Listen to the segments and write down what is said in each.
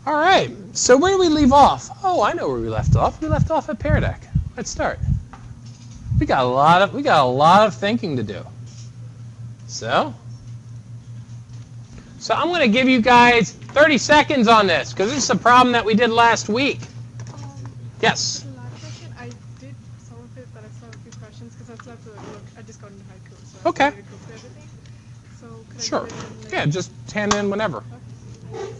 All right, so where did we leave off? Oh, I know where we left off. We left off at Pear Deck. Let's start. We got a lot of thinking to do. So I'm going to give you guys 30 seconds on this because this is a problem that we did last week. Yes. The last question, I did some of it, but I still have a few questions because I still have to look. I just got into haiku, so Okay. I have to go through everything. So could I Sure. do it in, like, Yeah, just hand it in whenever. Okay.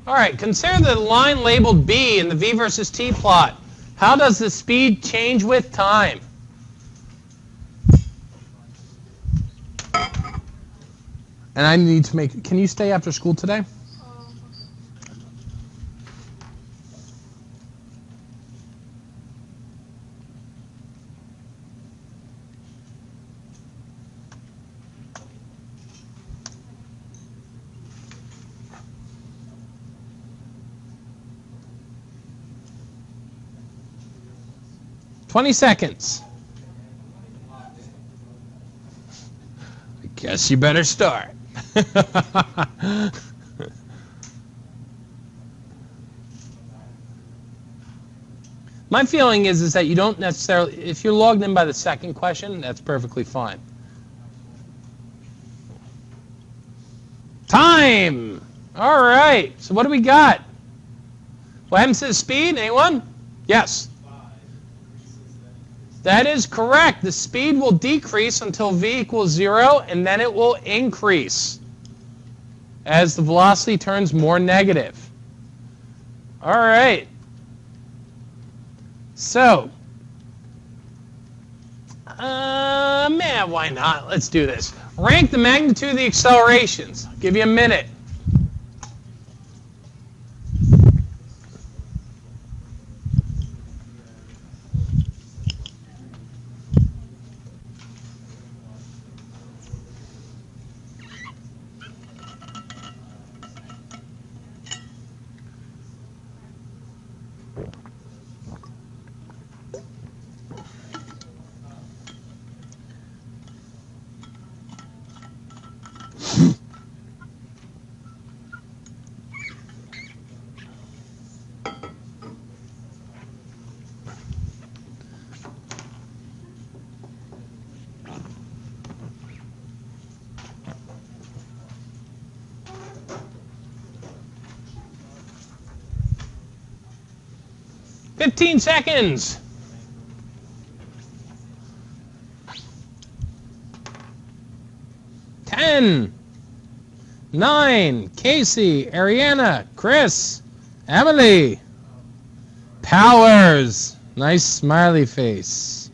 All right, consider the line labeled B in the V versus T plot. How does the speed change with time? And I need to make, can you stay after school today? Okay. 20 seconds. I guess you better start. My feeling is that you don't necessarily, if you're logged in by the second question, that's perfectly fine. Time! All right, so what do we got? What happens to the speed? Anyone? Yes. That is correct. The speed will decrease until v equals 0, and then it will increase as the velocity turns more negative. All right. So, man, why not? Let's do this. Rank the magnitude of the accelerations. I'll give you a minute. Fifteen seconds. 10, 9, Casey, Ariana, Chris, Emily, Powers, nice smiley face,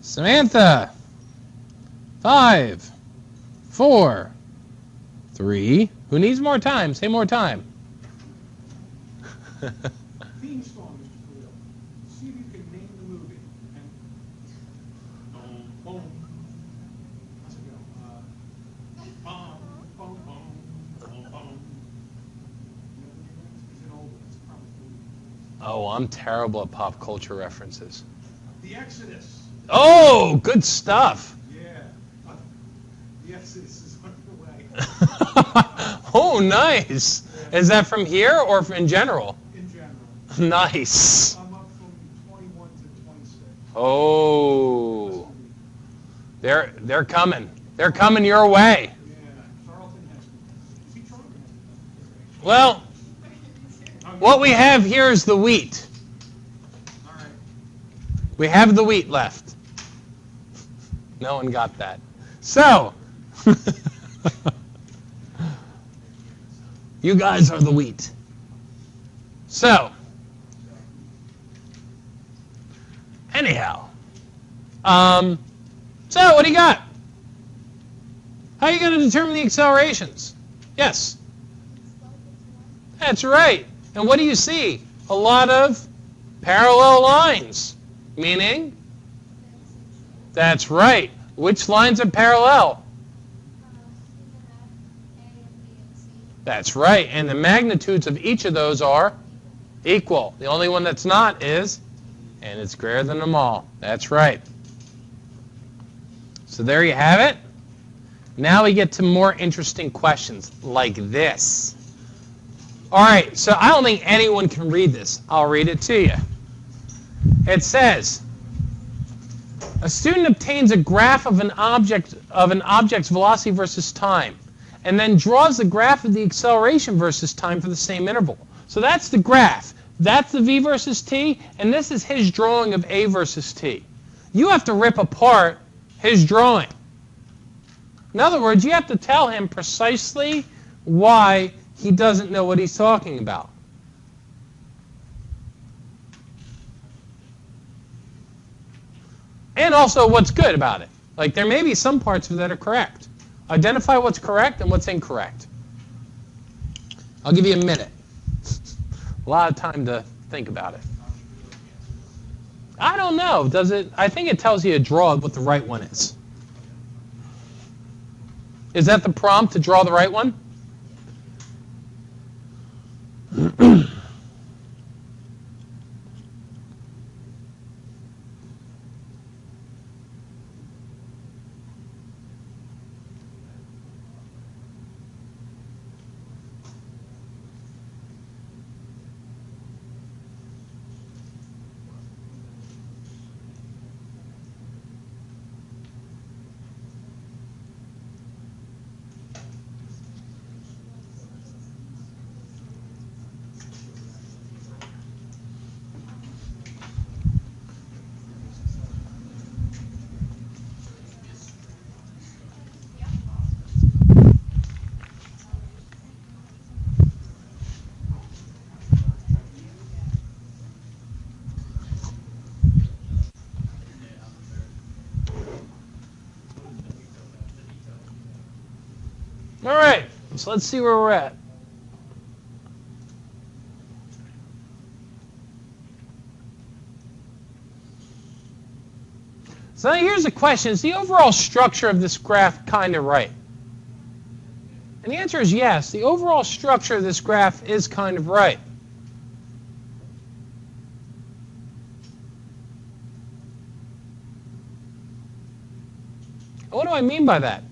Samantha, 5, 4, 3, who needs more time? Say more time. Theme song, Mr. Khalil. See if you can name the movie. And boom, boom. How's it go? Boom, boom, boom, boom, boom. It's an old one. It's probably Oh, I'm terrible at pop culture references. The Exodus. Oh, good stuff. Yeah. The Exodus is underway. Oh, nice. Is that from here or in general? In general. Nice. I'm up from 21 to 26. Oh, they're coming. They're coming your way. Yeah. Charlton Heston. Is he Charlton Heston? Well, what we have here is the wheat. All right. We have the wheat left. No one got that. So, you guys are the wheat. So, anyhow, so what do you got? How are you going to determine the accelerations? Yes. That's right. And what do you see? A lot of parallel lines. Meaning? That's right. Which lines are parallel? That's right. And the magnitudes of each of those are equal. The only one that's not is, and it's greater than them all. That's right. So there you have it. Now we get to more interesting questions like this. All right, so I don't think anyone can read this. I'll read it to you. It says, a student obtains a graph of an object's velocity versus time, and then draws the graph of the acceleration versus time for the same interval. So that's the graph. That's the v versus t, and this is his drawing of a versus t. You have to rip apart his drawing. In other words, you have to tell him precisely why he doesn't know what he's talking about. And also what's good about it. Like, there may be some parts of it that are correct. Identify what's correct and what's incorrect. I'll give you a minute. A lot of time to think about it. I don't know. Does it? I think it tells you to draw what the right one is. Is that the prompt, to draw the right one? All right, so let's see where we're at. So now here's the question. Is the overall structure of this graph kind of right? And the answer is yes. The overall structure of this graph is kind of right. And what do I mean by that?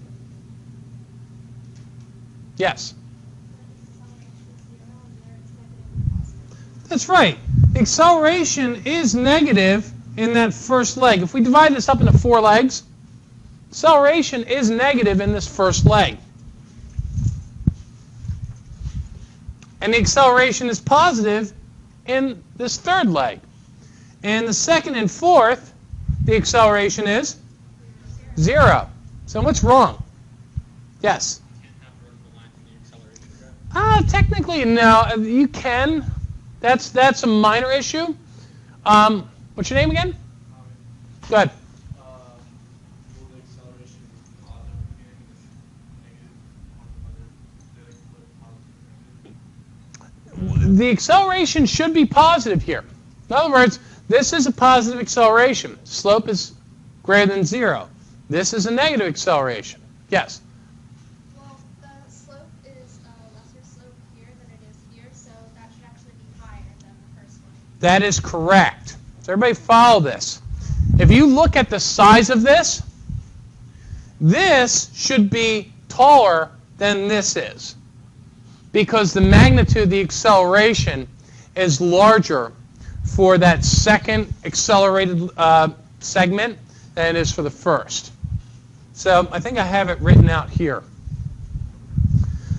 Yes. That's right. The acceleration is negative in that first leg. If we divide this up into 4 legs, acceleration is negative in this first leg. And the acceleration is positive in this third leg. In the second and fourth, the acceleration is 0. So what's wrong? Yes? Technically, no. You can. That's a minor issue. What's your name again? Go ahead. The acceleration should be positive here. In other words, this is a positive acceleration. Slope is greater than 0. This is a negative acceleration. Yes? Well, the slope is a lesser slope here than it is here, so that should actually be higher than the first one. That is correct. So everybody follow this. If you look at the size of this, this should be taller than this is, because the magnitude of the acceleration is larger for that second accelerated segment than it is for the first. So I think I have it written out here.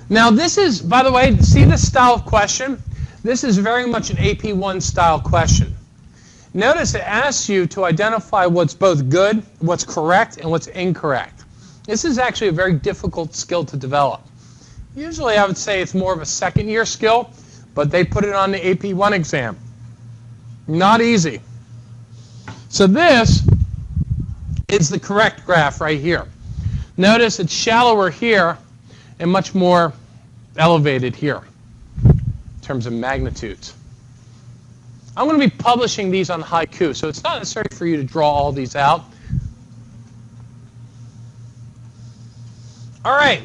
Now this is, by the way, see this style of question? This is very much an AP1 style question. Notice it asks you to identify what's both good, what's correct, and what's incorrect. This is actually a very difficult skill to develop. Usually I would say it's more of a second-year skill, but they put it on the AP1 exam. Not easy. So this is the correct graph right here. Notice it's shallower here and much more elevated here in terms of magnitudes. I'm going to be publishing these on Haiku, so it's not necessary for you to draw all these out. All right.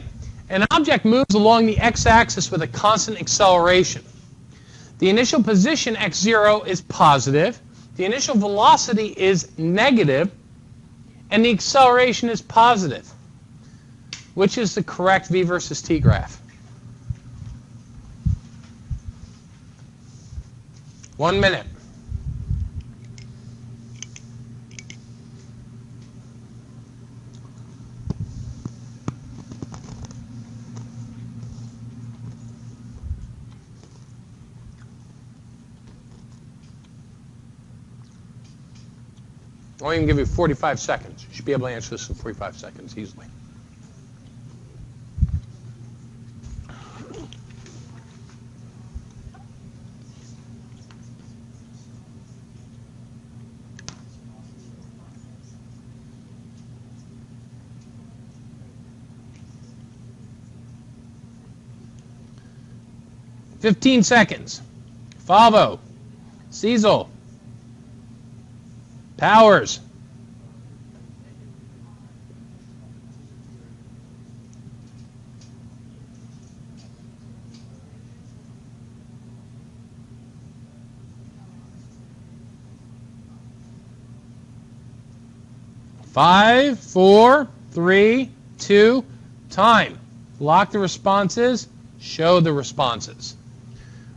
An object moves along the x-axis with a constant acceleration. The initial position, x0, is positive. The initial velocity is negative. And the acceleration is positive. Which is the correct v versus t graph? 1 minute. I'll even give you 45 seconds. You should be able to answer this in 45 seconds easily. "15 seconds. Falvo. Cecil. Powers. Five, 4, 3, 2, time. Lock the responses. Show the responses.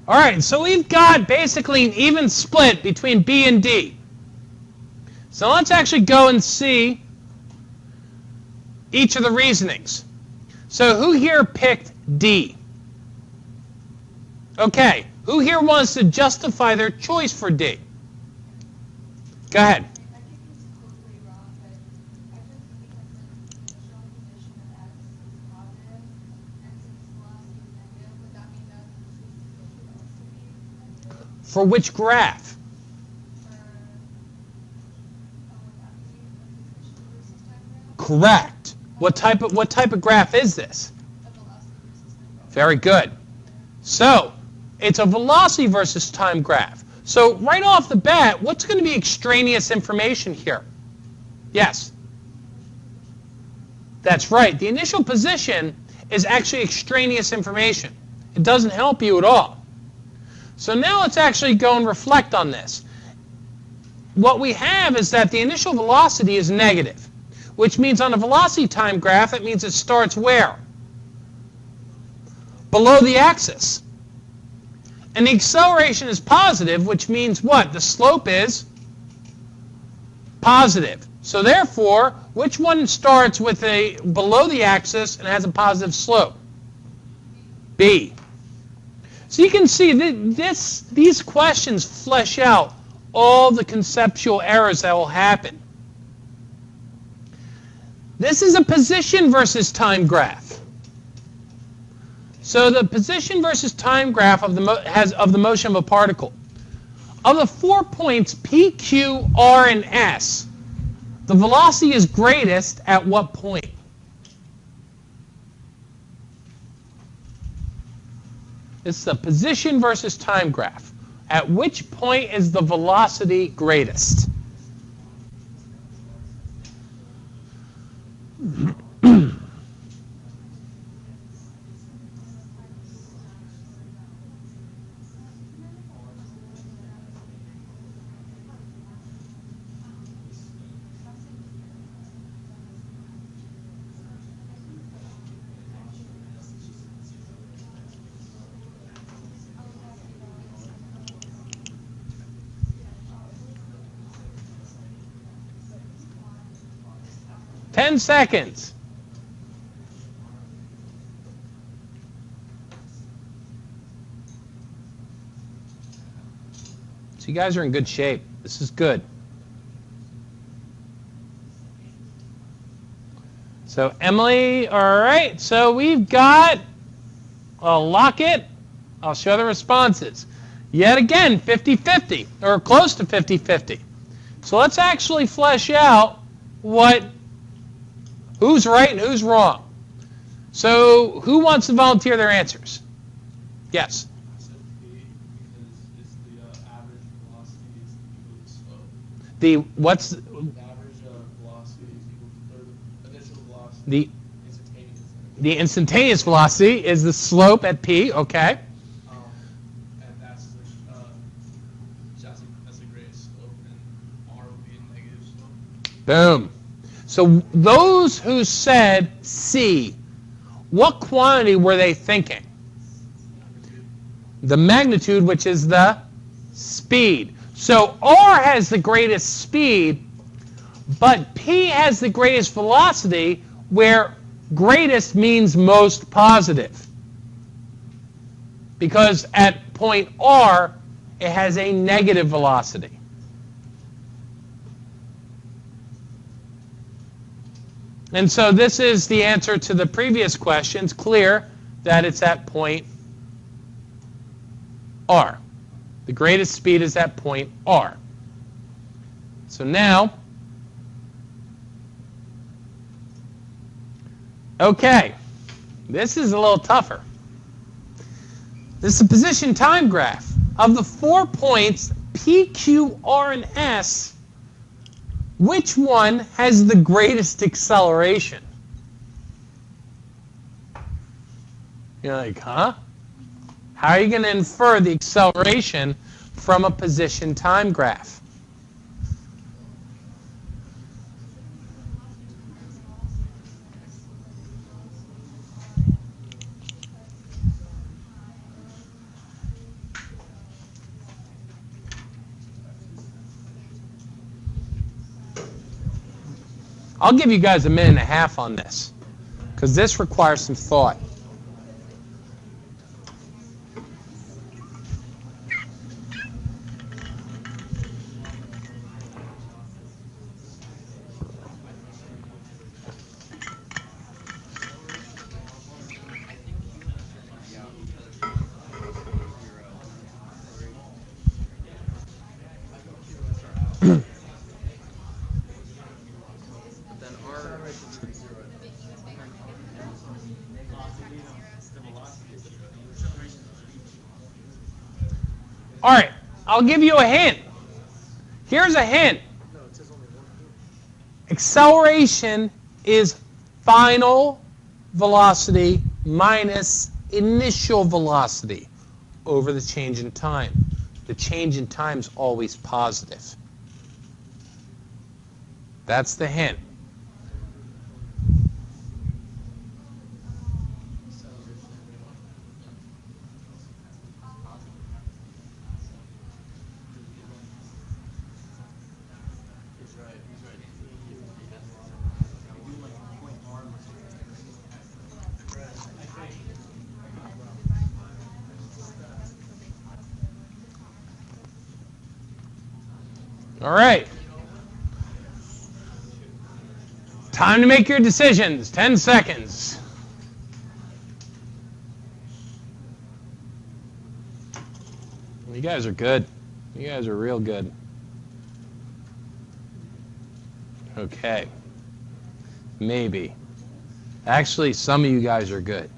All right, so we've got basically an even split between B and D. So let's actually go and see each of the reasonings. So who here picked D? Okay, who here wants to justify their choice for D? Go ahead. I think he's totally wrong, but I just because the initial position of x is positive, and since velocity is negative, would that mean that this should also be negative? For which graph? Would that be a position versus time graph? Correct. What type of graph is this? A velocity versus time graph. Very good. So, it's a velocity versus time graph. So, right off the bat, what's going to be extraneous information here? Yes? That's right. The initial position is actually extraneous information. It doesn't help you at all. So now let's actually go and reflect on this. What we have is that the initial velocity is negative, which means on a velocity time graph, it means it starts where? Below the axis. And the acceleration is positive, which means what? The slope is positive. So therefore, which one starts with a below the axis and has a positive slope? B. So you can see that these questions flesh out all the conceptual errors that will happen. This is a position versus time graph. So the position versus time graph of the motion of a particle. Of the 4 points P, Q, R, and S, the velocity is greatest at what point? It's the position versus time graph. At which point is the velocity greatest? Ten seconds. So you guys are in good shape. This is good. So Emily, all right. So we've got, I'll lock it. I'll show the responses. Yet again, 50-50, or close to 50-50. So let's actually flesh out who's right and who's wrong. So who wants to volunteer their answers? Yes. I said B because it's the average velocity is equal to slope. The what's The average velocity is equal to the initial velocity. Instantaneous. The instantaneous velocity is the slope at p, okay? And that's the greatest slope, and r would be a negative slope. Boom. So those who said C, what quantity were they thinking? The magnitude, which is the speed. So R has the greatest speed, but P has the greatest velocity, where greatest means most positive. Because at point R, it has a negative velocity. And so this is the answer to the previous question. It's clear that it's at point R. The greatest speed is at point R. So now, okay, this is a little tougher. This is a position time graph. Of the 4 points, P, Q, R, and S, which one has the greatest acceleration? You're like, huh? How are you going to infer the acceleration from a position time graph? I'll give you guys a minute and a half on this, because this requires some thought. All right, I'll give you a hint. Here's a hint. Acceleration is final velocity minus initial velocity over the change in time. The change in time is always positive. That's the hint. All right. Time to make your decisions. 10 seconds. You guys are good. You guys are real good. Okay. Maybe. Actually, some of you guys are good.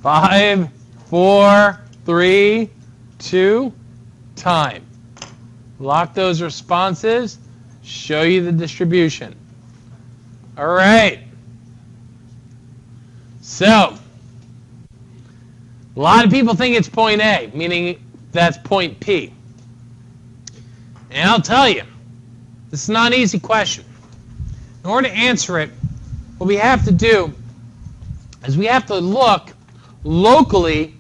5, 4, 3, 2, time. Lock those responses. Show you the distribution. All right. So, a lot of people think it's point A, meaning that's point P. And I'll tell you, this is not an easy question. In order to answer it, what we have to do is we have to look locally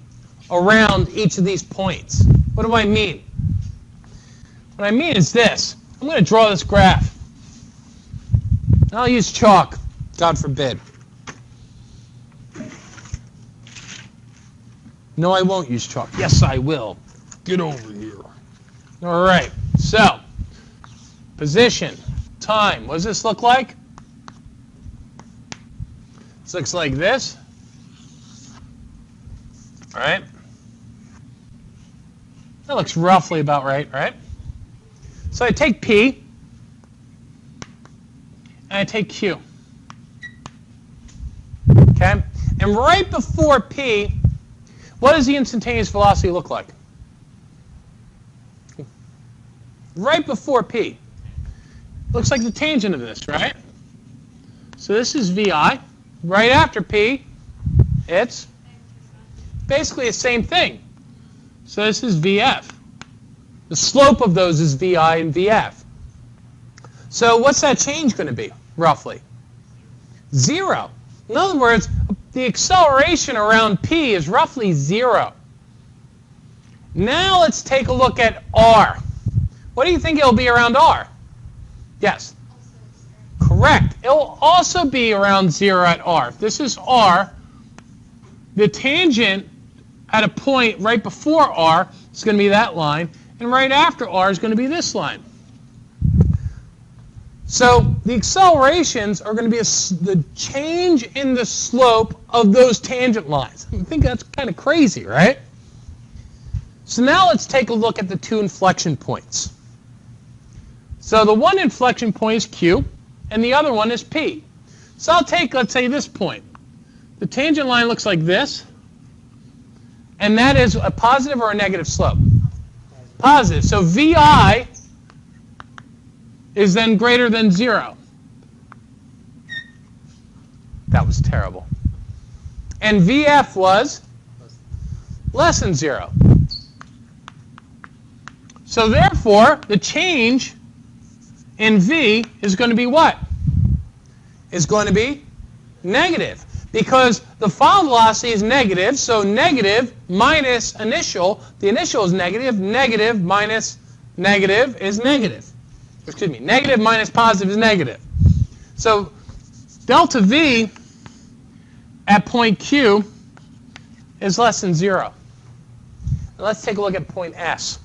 around each of these points. What do I mean? What I mean is this. I'm going to draw this graph. And I'll use chalk, God forbid. No, I won't use chalk. Yes, I will. Get over here. All right. So, position, time. What does this look like? This looks like this. All right. That looks roughly about right, right? So I take P, and I take Q. Okay? And right before P, what does the instantaneous velocity look like? Right before P. Looks like the tangent of this, right? So this is VI. Right after P, it's basically the same thing. So this is VF. The slope of those is VI and VF. So what's that change going to be, roughly? 0. In other words, the acceleration around P is roughly 0. Now let's take a look at R. What do you think it'll be around R? Yes. Correct. It'll also be around 0 at R. This is R. The tangent at a point right before R is going to be that line, and right after R is going to be this line. So the accelerations are going to be the change in the slope of those tangent lines. I think that's kind of crazy, right? So now let's take a look at the two inflection points. So the one inflection point is Q, and the other one is P. So I'll take, let's say, this point. The tangent line looks like this, and that is a positive or a negative slope? Positive. So VI is then greater than 0. That was terrible. And VF was less than 0. So therefore, the change in V is going to be what? Is going to be negative. Because the final velocity is negative, so negative minus initial, the initial is negative, negative minus negative is negative. Excuse me, negative minus positive is negative. So delta V at point Q is less than 0. Now let's take a look at point S.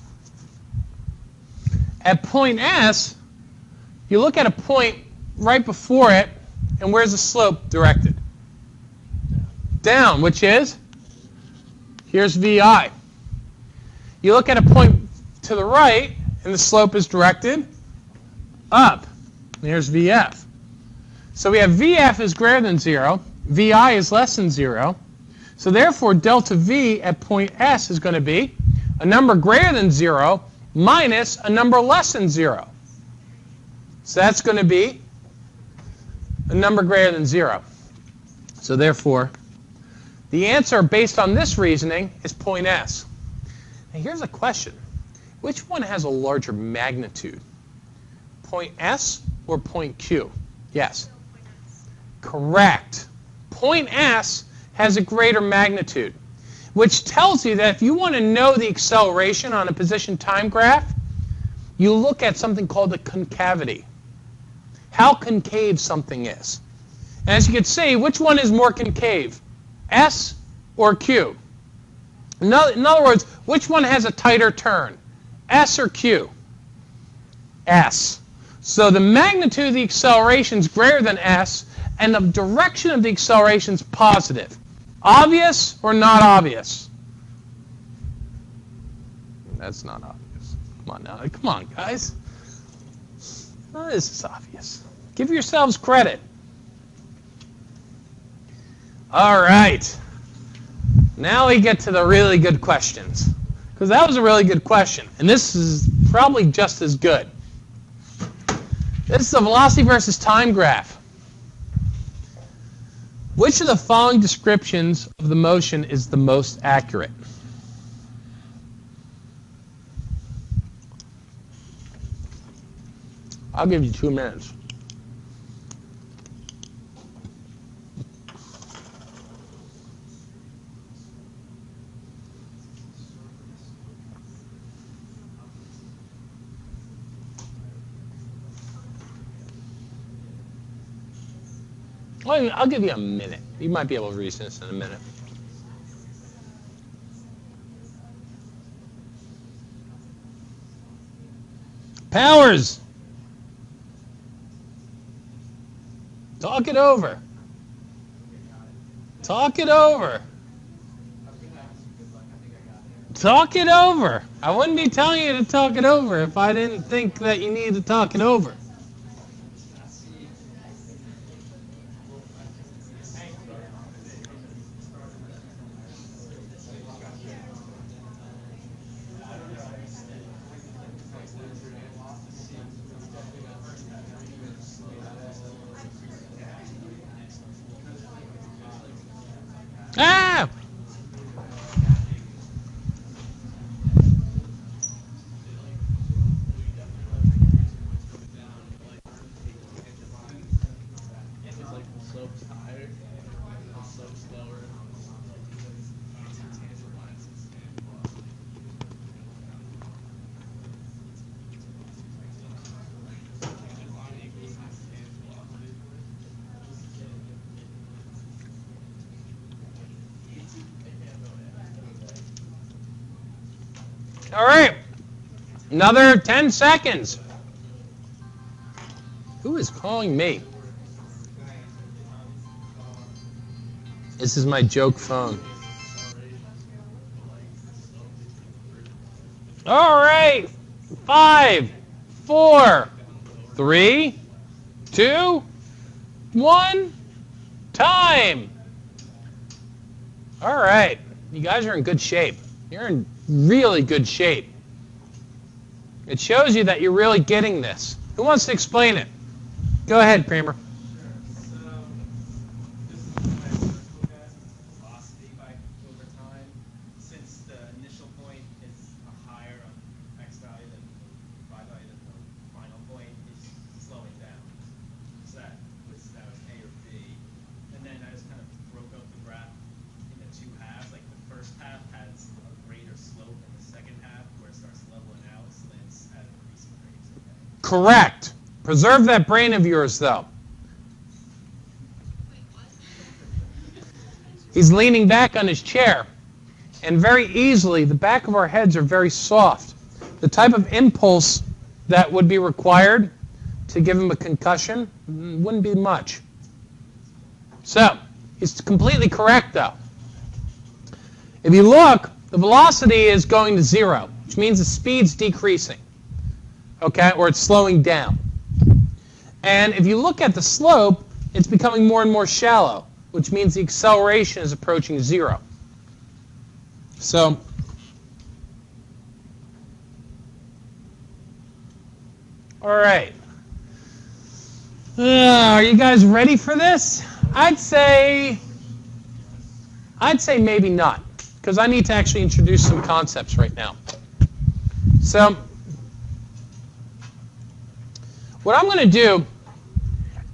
At point S, you look at a point right before it, and where's the slope directed? Down, which is? Here's VI. You look at a point to the right, and the slope is directed up. There's VF. So we have VF is greater than 0. VI is less than 0. So therefore, delta V at point S is going to be a number greater than 0 minus a number less than 0. So that's going to be a number greater than 0. So therefore, the answer based on this reasoning is point S. Now here's a question. Which one has a larger magnitude? Point S or point Q? Yes. Correct. Point S has a greater magnitude, which tells you that if you want to know the acceleration on a position time graph, you look at something called the concavity. How concave something is. And as you can see, which one is more concave? S or Q? In other words, which one has a tighter turn? S or Q? S. So the magnitude of the acceleration is greater than S, and the direction of the acceleration is positive. Obvious or not obvious? That's not obvious. Come on now. Come on, guys. Oh, this is obvious. Give yourselves credit. All right. Now we get to the really good questions. Because that was a really good question. And this is probably just as good. This is the velocity versus time graph. Which of the following descriptions of the motion is the most accurate? I'll give you 2 minutes. Well, I'll give you a minute. You might be able to reason this in a minute. Powers! Talk it over. Talk it over. Talk it over. I wouldn't be telling you to talk it over if I didn't think that you needed to talk it over. Ah! It's like the slope's higher, the slope's lower. All right. Another 10 seconds. Who is calling me? This is my joke phone. All right. 5, 4, 3, 2, 1. Time. All right. You guys are in good shape. You're in really good shape. It shows you that you're really getting this. Who wants to explain it? Go ahead, Kramer. So, this is the next look at velocity over time. Since the initial point is a higher x value than y value than the final point, is slowing down. So that was A or B. And then I just kind of broke up the graph into two halves. Like the first half has a greater slope than the second half, where it starts leveling out, so then it's at increasing rates. Okay? Correct. Preserve that brain of yours, though. He's leaning back on his chair. And very easily, the back of our heads are very soft. The type of impulse that would be required to give him a concussion wouldn't be much. So, he's completely correct, though. If you look, the velocity is going to 0, which means the speed's decreasing. Okay? Or it's slowing down. And if you look at the slope, it's becoming more and more shallow, which means the acceleration is approaching 0. So, all right. Are you guys ready for this? I'd say maybe not, because I need to actually introduce some concepts right now. So, what I'm going to do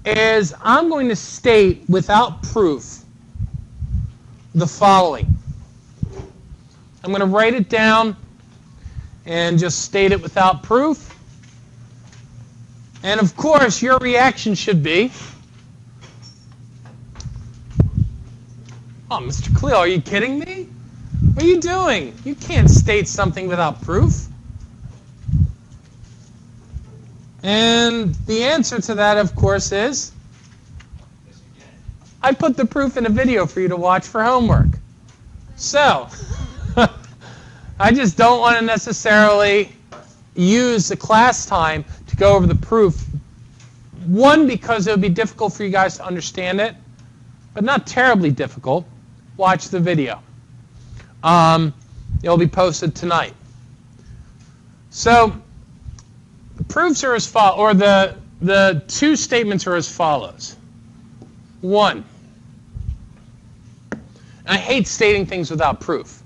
is I'm going to state without proof the following. I'm going to write it down and just state it without proof. And of course, your reaction should be, oh, Mr. Cleo, are you kidding me? What are you doing? You can't state something without proof. And the answer to that, of course, is I put the proof in a video for you to watch for homework. So, I just don't want to necessarily use the class time to go over the proof. One, because it would be difficult for you guys to understand it, but not terribly difficult. Watch the video. It'll be posted tonight. So, the proofs are as follows, or the two statements are as follows. One, I hate stating things without proof.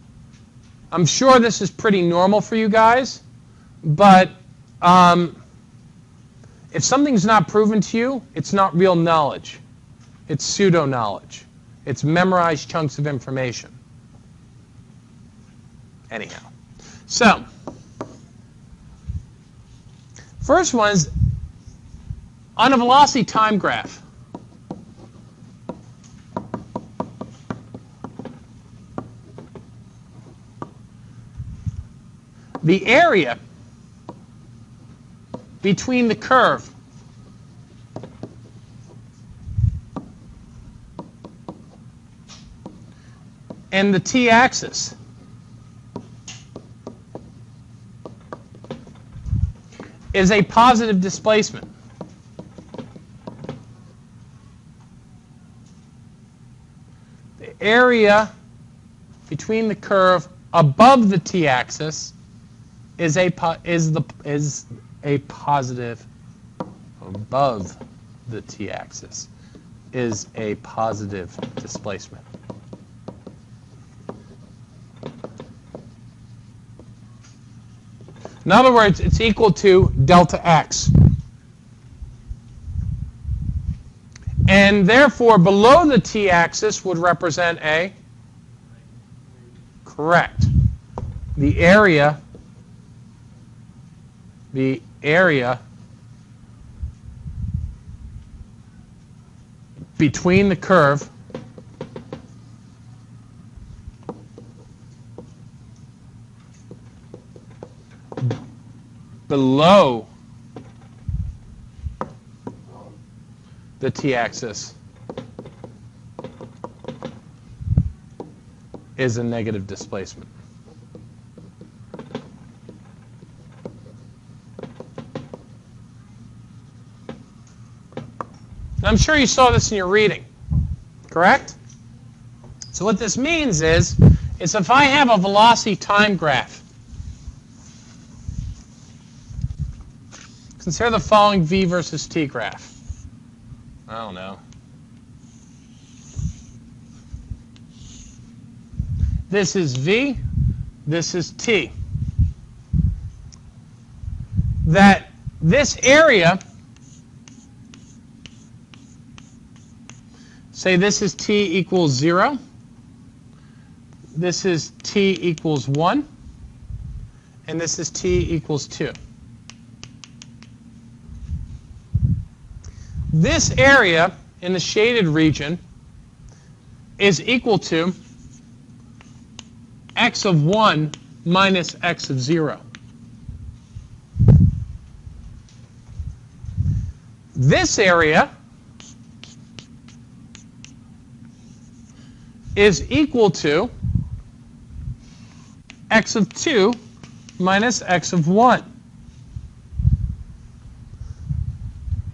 I'm sure this is pretty normal for you guys, but if something's not proven to you, it's not real knowledge. It's pseudo-knowledge. It's memorized chunks of information. Anyhow. So, first one is on a velocity time graph. The area between the curve and the t-axis is a positive displacement. The area between the curve above the t-axis is a positive above the t-axis is a positive displacement. In other words, it's equal to delta x. And therefore, below the t-axis would represent a? Correct. The area between the curve below the t-axis is a negative displacement. I'm sure you saw this in your reading, correct? So what this means is if I have a velocity time graph, consider the following v versus t graph. I don't know. This is v, this is t. That this area, say this is t equals 0, this is t equals 1, and this is t equals 2. This area in the shaded region is equal to x of 1 minus x of 0. This area is equal to x of 2 minus x of 1.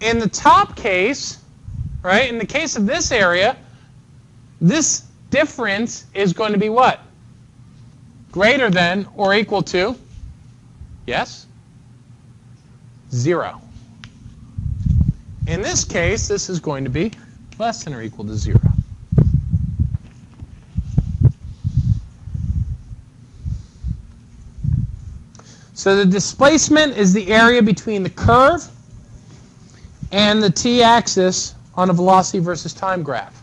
In the top case, right, in the case of this area, this difference is going to be what? Greater than or equal to, yes, 0. In this case, this is going to be less than or equal to 0. So the displacement is the area between the curve and the t-axis on a velocity versus time graph.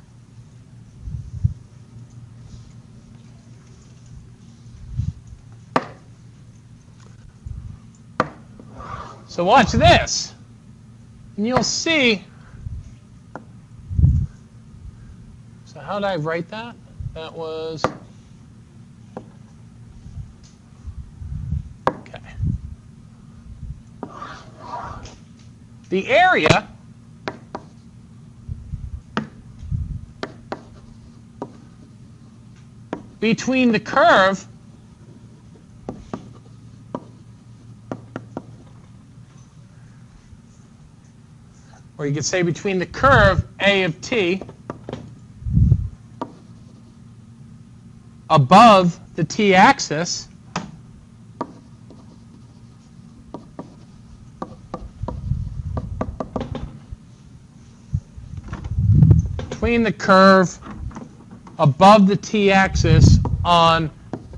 So watch this, and you'll see. So how did I write that? That was, okay. The area between the curve or you could say between the curve A of t above the t-axis between the curve above the t-axis on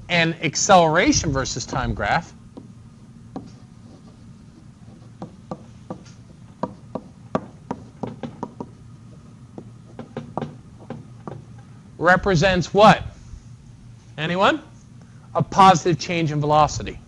an acceleration versus time graph represents what? Anyone? A positive change in velocity.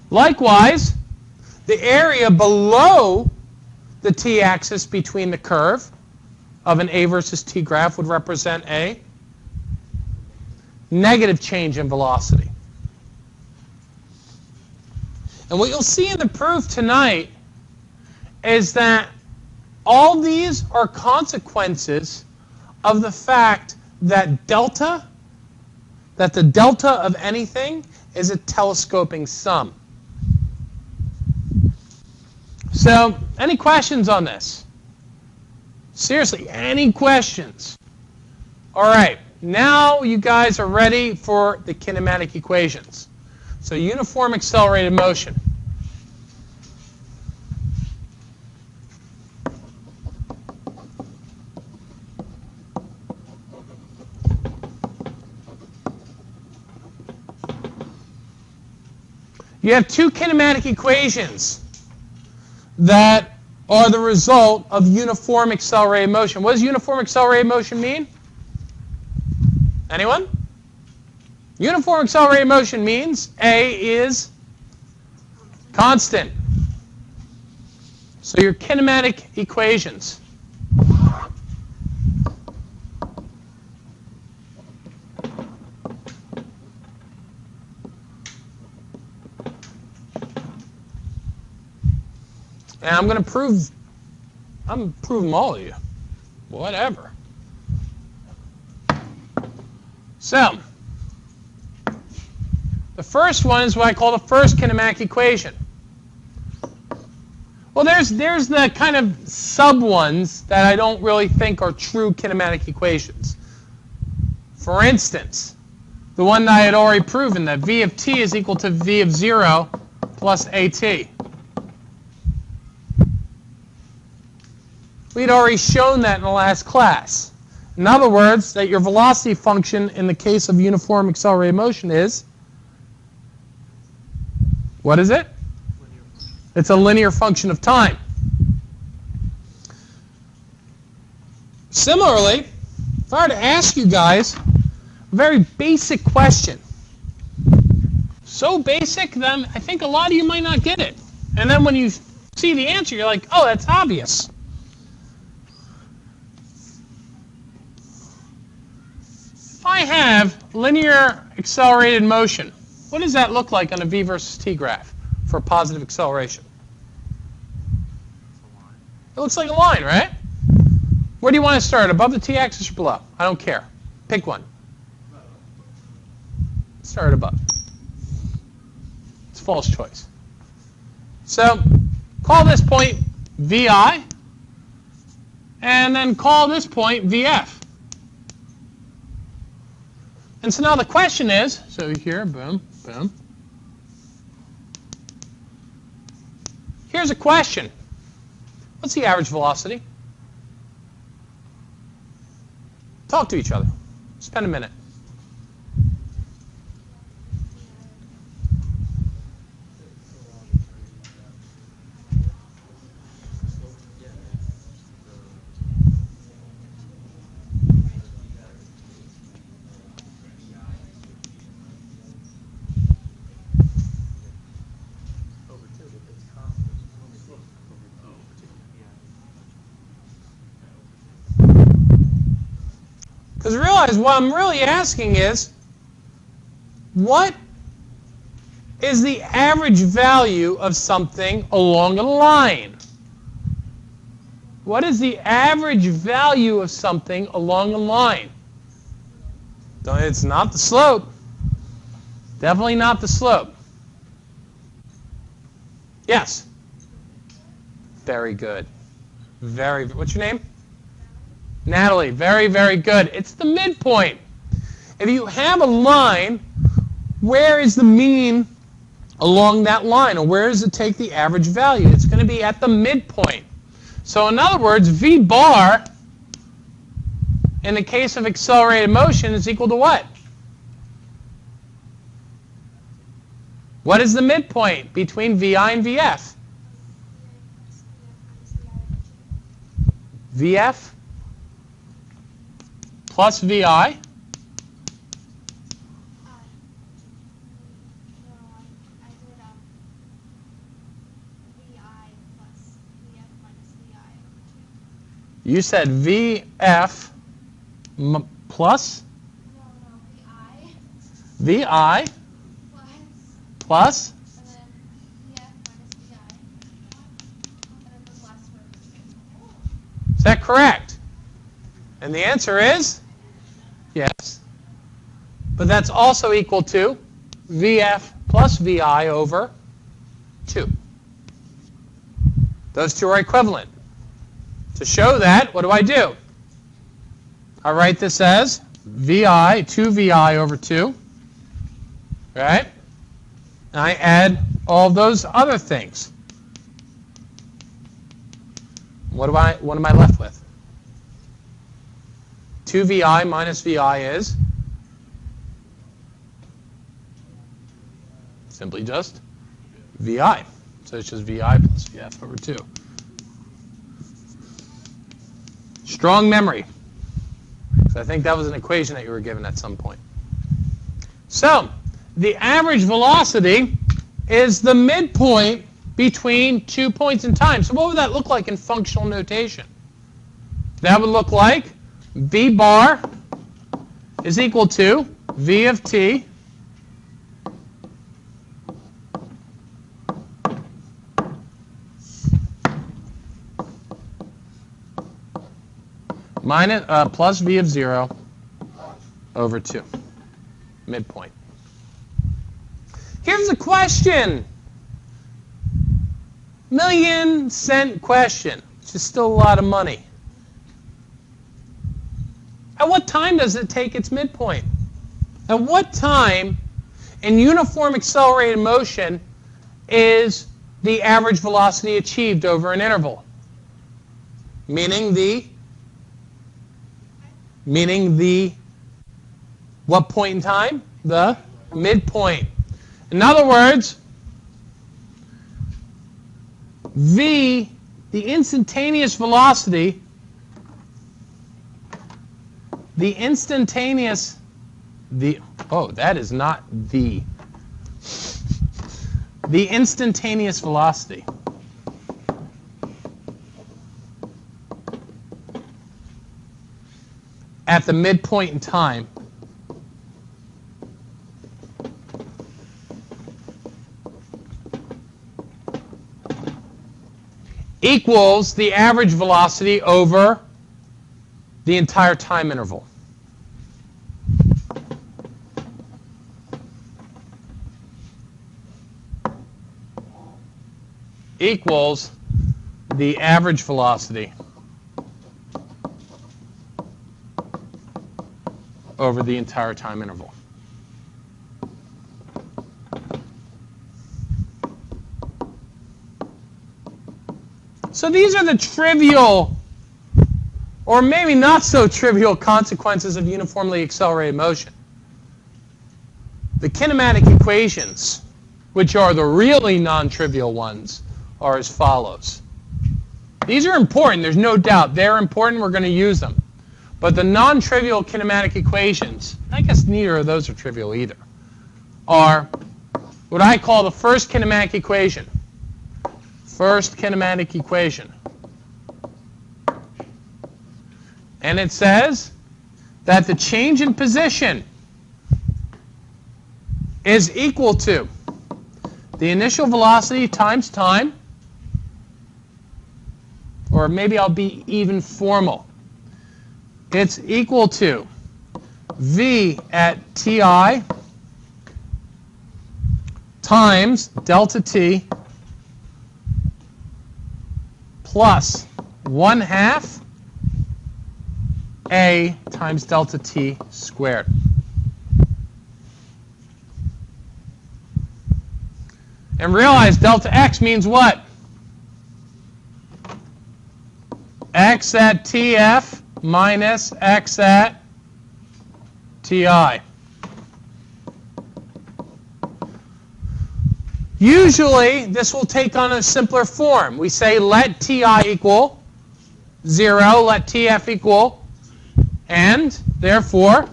Likewise, the area below the t-axis between the curve of an A versus t graph would represent a negative change in velocity. And what you'll see in the proof tonight is that all these are consequences of the fact that the delta of anything is a telescoping sum. So, any questions on this? Seriously, any questions? All right, now you guys are ready for the kinematic equations. So uniform accelerated motion. You have two kinematic equations that are the result of uniform accelerated motion. What does uniform accelerated motion mean? Anyone? Uniform accelerated motion means A is constant. So your kinematic equations. And I'm going to prove them all to you. Whatever. So, the first one is what I call the first kinematic equation. Well, there's the kind of sub-ones that I don't really think are true kinematic equations. For instance, the one that I had already proven, that v of t is equal to v of 0 plus at. We'd already shown that in the last class. In other words, that your velocity function in the case of uniform accelerated motion is, what is it? It's a linear function of time. Similarly, if I were to ask you guys a very basic question, so basic that I think a lot of you might not get it. And then when you see the answer, you're like, oh, that's obvious. If I have linear accelerated motion, what does that look like on a v versus t graph for positive acceleration? It looks like a line, right? Where do you want to start, above the t-axis or below? I don't care. Pick one. Start above. It's a false choice. So call this point vi, and then call this point vf. And so now the question is, so here, boom, boom. Here's a question. What's the average velocity? Talk to each other. Spend a minute. Because realize what I'm really asking is, what is the average value of something along a line? What is the average value of something along a line? It's not the slope. Definitely not the slope. Yes? Very good. What's your name? Natalie, very, very good. It's the midpoint. If you have a line, where is the mean along that line? Or where does it take the average value? It's going to be at the midpoint. So in other words, v bar, in the case of accelerated motion, is equal to what? What is the midpoint between vi and vf? Vf plus vi. You said vf plus? No, vi plus? and then VF minus VI. And then the last word. Is that correct? And the answer is yes. But that's also equal to vf plus vi over 2. Those two are equivalent. To show that, what do? I write this as vi, 2vi over 2. Right? And I add all those other things. What am I left with? 2vi minus vi is simply just vi. So it's just vi plus vf over 2. Strong memory. So I think that was an equation that you were given at some point. So the average velocity is the midpoint between 2 points in time. So what would that look like in functional notation? That would look like v bar is equal to v of t minus plus v of 0 over 2, midpoint. Here's a question. $1,000,000 question, which is still a lot of money. At what time does it take its midpoint? At what time in uniform accelerated motion is the average velocity achieved over an interval? Meaning what point in time? The midpoint. In other words, v, the instantaneous velocity, that is not the instantaneous velocity at the midpoint in time equals the average velocity over the entire time interval. Equals the average velocity over the entire time interval. So these are the trivial, or maybe not so trivial, consequences of uniformly accelerated motion. The kinematic equations, which are the really non-trivial ones, are as follows. These are important, there's no doubt. They're important, we're going to use them. But the non-trivial kinematic equations, I guess neither of those are trivial either, are what I call the first kinematic equation. First kinematic equation. And it says that the change in position is equal to the initial velocity times time, or maybe I'll be even formal. It's equal to v at ti times delta t plus 1/2 a times delta t squared. And realize delta x means what? X at tf minus x at ti. Usually, this will take on a simpler form. We say let ti equal 0, let tf equal, and therefore,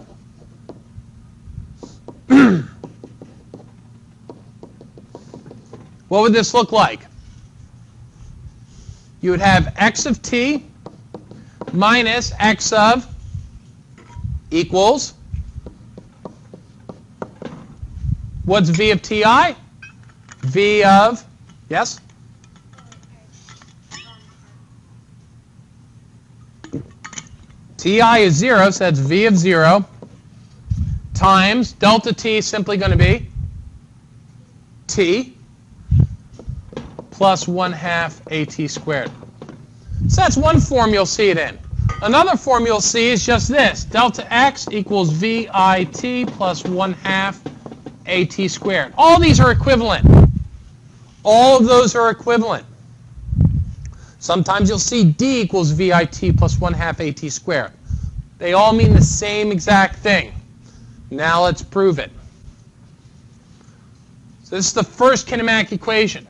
what would this look like? You would have x of t minus x of equals, what's v of ti? V of, yes? Ti is 0, so that's v of 0 times delta t is simply going to be t plus 1/2 at squared. So that's one form you'll see it in. Another form you'll see is just this. Delta x equals vit plus 1/2 AT squared. All these are equivalent. All of those are equivalent. Sometimes you'll see D equals VIT plus 1/2 AT squared. They all mean the same exact thing. Now let's prove it. So this is the first kinematic equation.